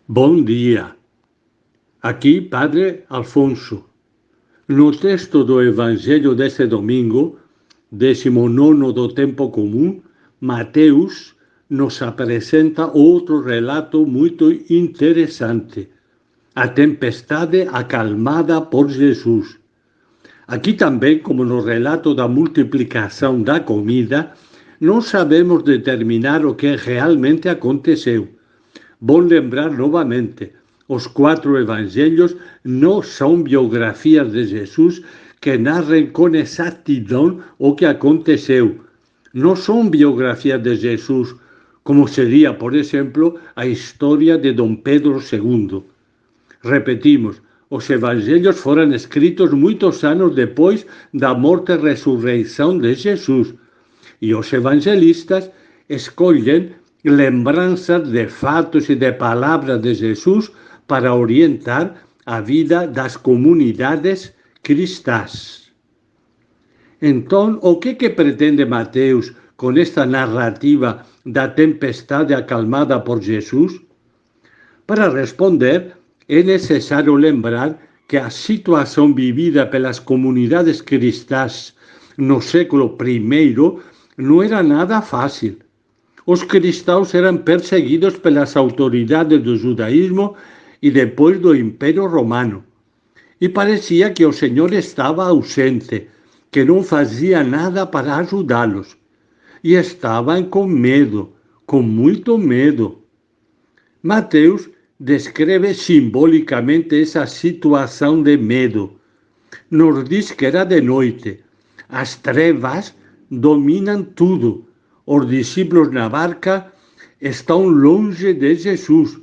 Bom dia. Aqui, Padre Alfonso. No texto do Evangelho deste domingo, 19º do tempo comum, Mateus nos apresenta outro relato muito interessante. A tempestade acalmada por Jesus. Aqui também, como no relato da multiplicação da comida, não sabemos determinar o que realmente aconteceu. Bom lembrar novamente, os 4 evangelhos não são biografias de Jesus que narrem com exatidão o que aconteceu. Não são biografias de Jesus, como seria, por exemplo, a história de Dom Pedro II. Repetimos, os evangelhos foram escritos muitos anos depois da morte e ressurreição de Jesus. E os evangelistas escolhem lembranças de fatos e de palavras de Jesus para orientar a vida das comunidades cristãs. Então, o que pretende Mateus com esta narrativa da tempestade acalmada por Jesus? Para responder, é necessário lembrar que a situação vivida pelas comunidades cristãs no século I não era nada fácil. Os cristãos eram perseguidos pelas autoridades do judaísmo e depois do Império Romano. E parecia que o Senhor estava ausente, que não fazia nada para ajudá-los. E estavam com medo, com muito medo. Mateus descreve simbolicamente essa situação de medo. Nos diz que era de noite. As trevas dominam tudo. Os discípulos na barca estão longe de Jesus.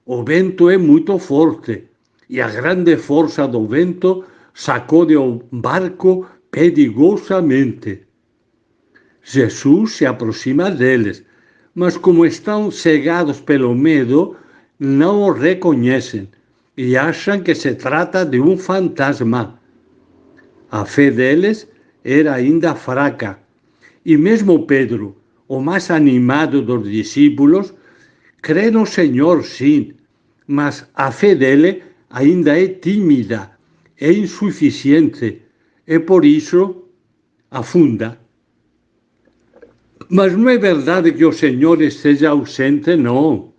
O vento é muito forte e a grande força do vento sacode o barco perigosamente. Jesus se aproxima deles, mas como estão cegados pelo medo, não o reconhecem e acham que se trata de um fantasma. A fé deles era ainda fraca. E mesmo Pedro, o mais animado dos discípulos, crê no Senhor, sim, mas a fé dele ainda é tímida, é insuficiente, e por isso afunda. Mas não é verdade que o Senhor esteja ausente, não.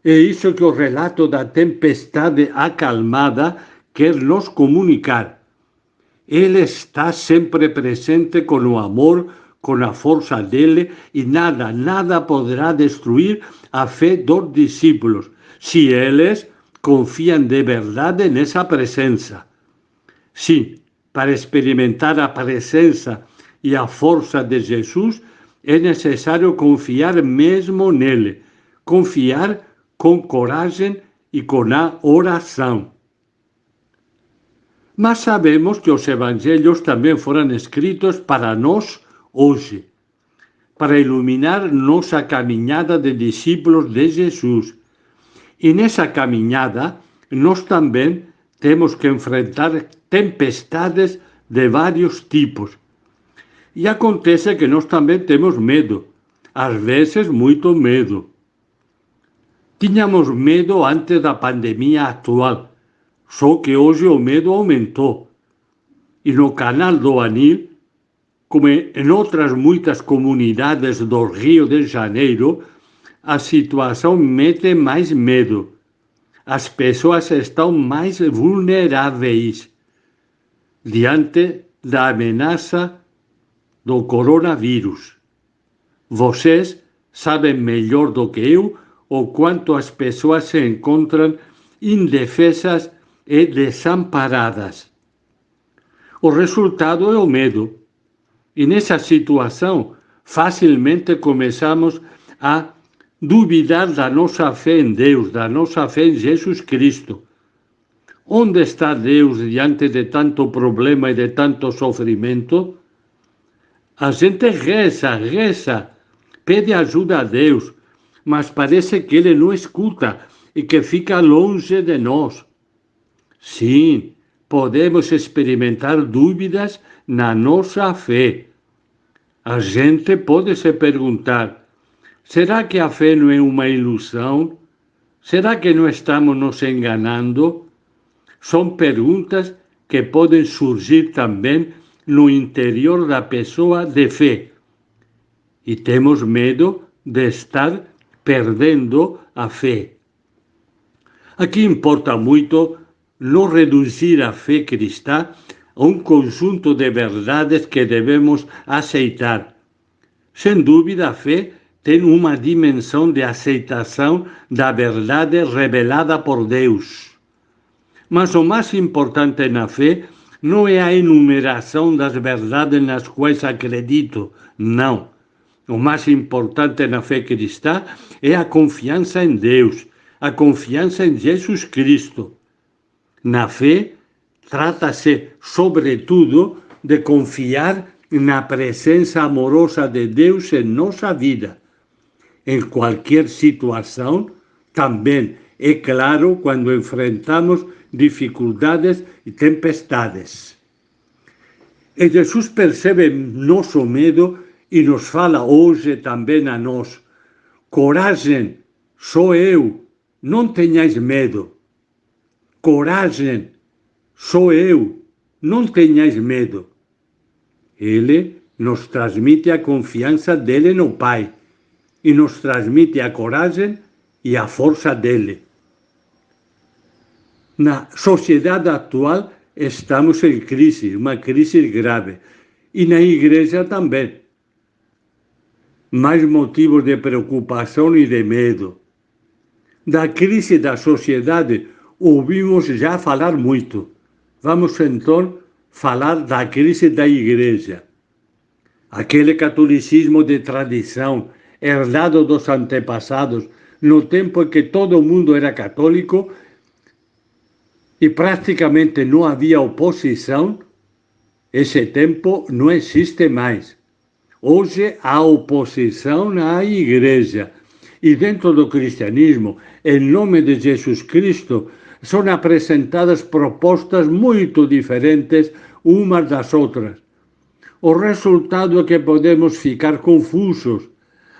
É isso que o relato da tempestade acalmada quer nos comunicar. Ele está sempre presente com o amor, com a força dele, e nada poderá destruir a fé dos discípulos, se eles confiam de verdade nessa presença. Sim, para experimentar a presença e a força de Jesus, é necessário confiar mesmo nele, confiar com coragem e com a oração. Mas sabemos que os evangelhos também foram escritos para nós hoje, para iluminar nossa caminhada de discípulos de Jesus. E nessa caminhada, nós também temos que enfrentar tempestades de vários tipos. E acontece que nós também temos medo, às vezes muito medo. Tínhamos medo antes da pandemia atual, só que hoje o medo aumentou. E no Canal do Anil, como em outras muitas comunidades do Rio de Janeiro, a situação mete mais medo. As pessoas estão mais vulneráveis diante da ameaça do coronavírus. Vocês sabem melhor do que eu o quanto as pessoas se encontram indefesas e desamparadas. O resultado é o medo. E nessa situação, facilmente começamos a duvidar da nossa fé em Deus, da nossa fé em Jesus Cristo. Onde está Deus diante de tanto problema e de tanto sofrimento? A gente reza, pede ajuda a Deus, mas parece que Ele não escuta e que fica longe de nós. Sim, podemos experimentar dúvidas na nossa fé. A gente pode se perguntar: será que a fé não é uma ilusão? Será que não estamos nos enganando? São perguntas que podem surgir também no interior da pessoa de fé. E temos medo de estar perdendo a fé. Aqui importa muito não reduzir a fé cristã a um conjunto de verdades que devemos aceitar. Sem dúvida, a fé tem uma dimensão de aceitação da verdade revelada por Deus. Mas o mais importante na fé não é a enumeração das verdades nas quais acredito, não. O mais importante na fé cristã é a confiança em Deus, a confiança em Jesus Cristo. Na fé, trata-se, sobretudo, de confiar na presença amorosa de Deus em nossa vida. Em qualquer situação, também é claro quando enfrentamos dificuldades e tempestades. E Jesus percebe nosso medo e nos fala hoje também a nós: coragem, sou eu, não tenhais medo. Coragem, sou eu, não tenhais medo. Ele nos transmite a confiança dele no Pai e nos transmite a coragem e a força dele. Na sociedade atual estamos em crise, uma crise grave, e na igreja também. Mais motivos de preocupação e de medo. Da crise da sociedade ouvimos já falar muito. Vamos então falar da crise da igreja. Aquele catolicismo de tradição, herdado dos antepassados, no tempo em que todo mundo era católico e praticamente não havia oposição, esse tempo não existe mais. Hoje há oposição na igreja. E dentro do cristianismo, em nome de Jesus Cristo, são apresentadas propostas muito diferentes umas das outras. O resultado é que podemos ficar confusos.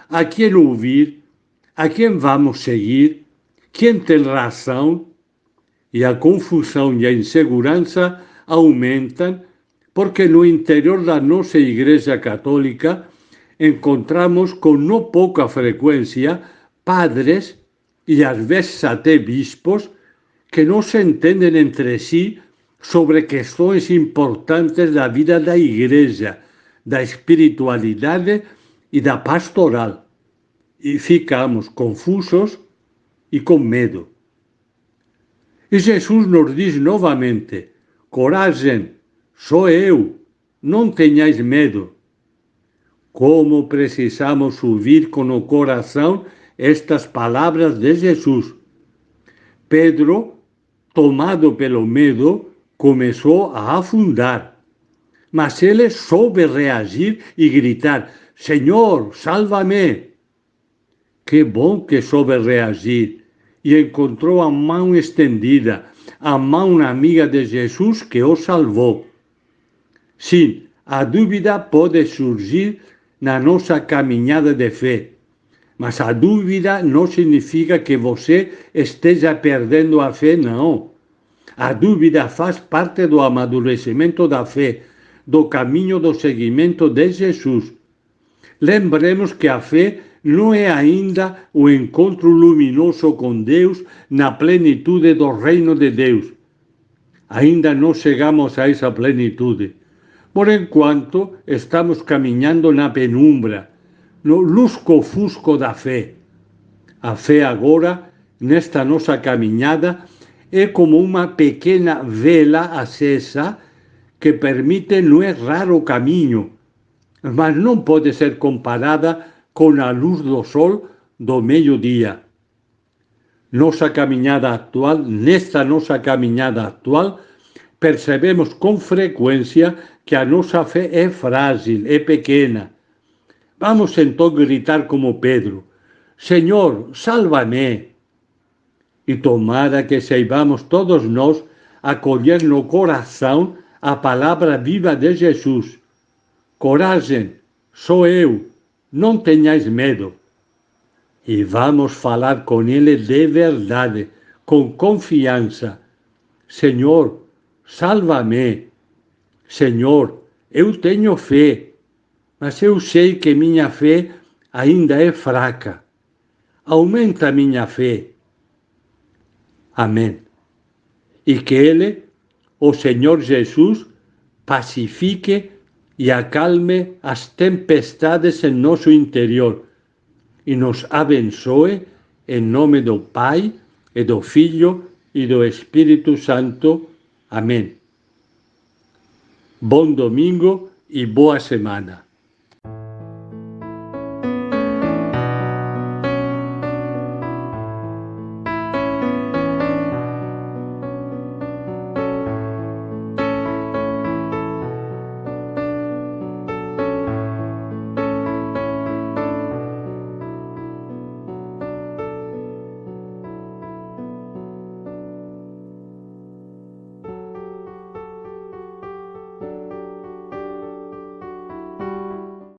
A quem ouvir? A quem vamos seguir? Quem tem razão? E a confusão e a insegurança aumentam porque no interior da nossa Igreja Católica encontramos com não pouca frequência padres e às vezes até bispos que não se entendem entre si sobre questões importantes da vida da Igreja, da espiritualidade e da pastoral. E ficamos confusos e com medo. E Jesus nos diz novamente: coragem, sou eu, não tenhais medo. Como precisamos ouvir com o coração estas palavras de Jesus. Pedro, tomado pelo medo, começou a afundar. Mas ele soube reagir e gritar: Senhor, salva-me! Que bom que soube reagir e encontrou a mão estendida, a mão amiga de Jesus que o salvou. Sim, a dúvida pode surgir na nossa caminhada de fé, mas a dúvida não significa que você esteja perdendo a fé, não. A dúvida faz parte do amadurecimento da fé, do caminho do seguimento de Jesus. Lembremos que a fé não é ainda o encontro luminoso com Deus na plenitude do reino de Deus. Ainda não chegamos a essa plenitude. Por enquanto, estamos caminhando na penumbra, no lusco-fusco da fé. A fé agora, nesta nossa caminhada, é como uma pequena vela acesa que permite não errar o caminho, mas não pode ser comparada com a luz do sol do meio-dia. Nesta nossa caminhada atual, percebemos com frequência que a nossa fé é frágil, é pequena. Vamos então gritar como Pedro: Senhor, salva-me! E tomara que saibamos todos nós acolher no coração a palavra viva de Jesus. Coragem, sou eu, não tenhais medo. e vamos falar com Ele de verdade, com confiança. Senhor, salva-me. Senhor, eu tenho fé, mas eu sei que minha fé ainda é fraca. Aumenta minha fé. Amém. E que Ele, o Senhor Jesus, pacifique e acalme as tempestades em nosso interior e nos abençoe em nome do Pai, e do Filho e do Espírito Santo. Amém. Bom domingo e boa semana.